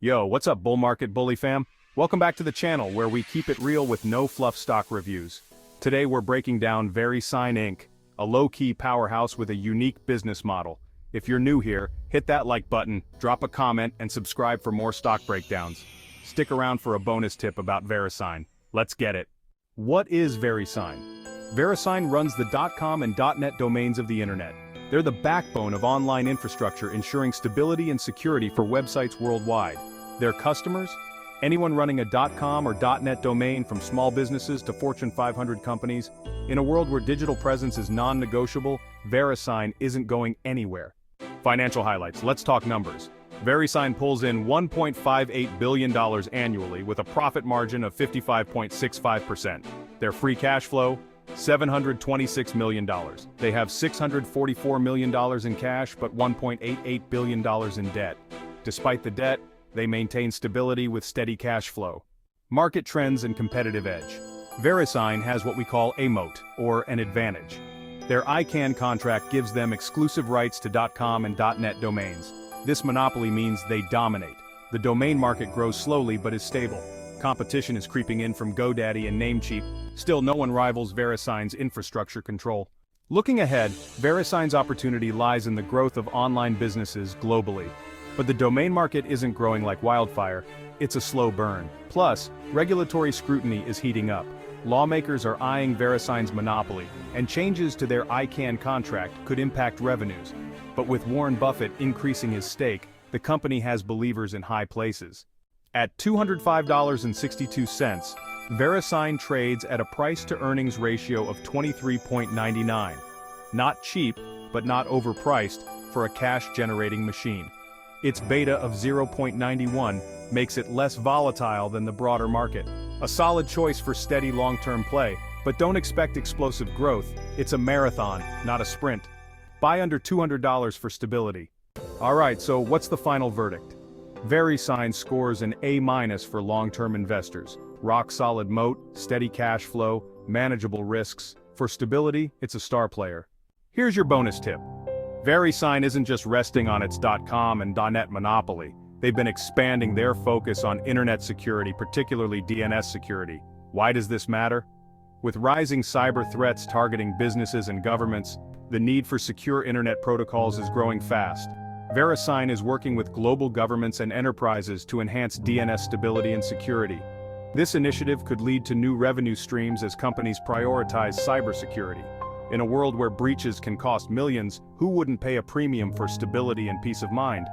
Yo, what's up, bull market bully fam? Welcome back to the channel where we keep it real with no fluff stock reviews. Today we're breaking down Verisign Inc., a low-key powerhouse with a unique business model. If you're new here, hit that like button, drop a comment, and subscribe for more stock breakdowns. Stick around for a bonus tip about Verisign. Let's get it. What is Verisign? Verisign runs the .com and .net domains of the internet. They're the backbone of online infrastructure, ensuring stability and security for websites worldwide. Their customers? Anyone running a .com or .net domain, from small businesses to Fortune 500 companies. In a world where digital presence is non-negotiable, Verisign isn't going anywhere. Financial highlights. Let's talk numbers. Verisign pulls in $1.58 billion annually with a profit margin of 55.65%. Their free cash flow? $726 million. They have $644 million in cash but $1.88 billion in debt. Despite the debt, they maintain stability with steady cash flow. Market trends and competitive edge. Verisign has what we call a moat, or an advantage. Their ICANN contract gives them exclusive rights to .com and .net domains. This monopoly means they dominate. The domain market grows slowly but is stable. Competition is creeping in from GoDaddy and Namecheap. Still, no one rivals Verisign's infrastructure control. Looking ahead, Verisign's opportunity lies in the growth of online businesses globally. But the domain market isn't growing like wildfire, it's a slow burn. Plus, regulatory scrutiny is heating up. Lawmakers are eyeing Verisign's monopoly, and changes to their ICANN contract could impact revenues. But with Warren Buffett increasing his stake, the company has believers in high places. At $205.62, Verisign trades at a price-to-earnings ratio of 23.99. Not cheap, but not overpriced for a cash-generating machine. Its beta of 0.91 makes it less volatile than the broader market. A solid choice for steady long-term play, but don't expect explosive growth. It's a marathon, not a sprint. Buy under $200 for stability. Alright, so what's the final verdict? Verisign scores an A- for long-term investors. Rock-solid moat, steady cash flow, manageable risks. For stability, it's a star player. Here's your bonus tip. Verisign isn't just resting on its .com and .net monopoly. They've been expanding their focus on internet security, particularly DNS security. Why does this matter? With rising cyber threats targeting businesses and governments, the need for secure internet protocols is growing fast. Verisign is working with global governments and enterprises to enhance DNS stability and security. This initiative could lead to new revenue streams as companies prioritize cybersecurity. In a world where breaches can cost millions, who wouldn't pay a premium for stability and peace of mind?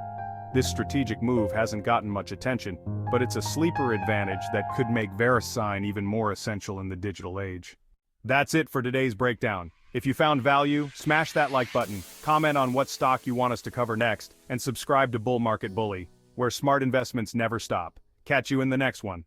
This strategic move hasn't gotten much attention, but it's a sleeper advantage that could make Verisign even more essential in the digital age. That's it for today's breakdown. If you found value, smash that like button, comment on what stock you want us to cover next, and subscribe to Bull Market Bully, where smart investments never stop. Catch you in the next one.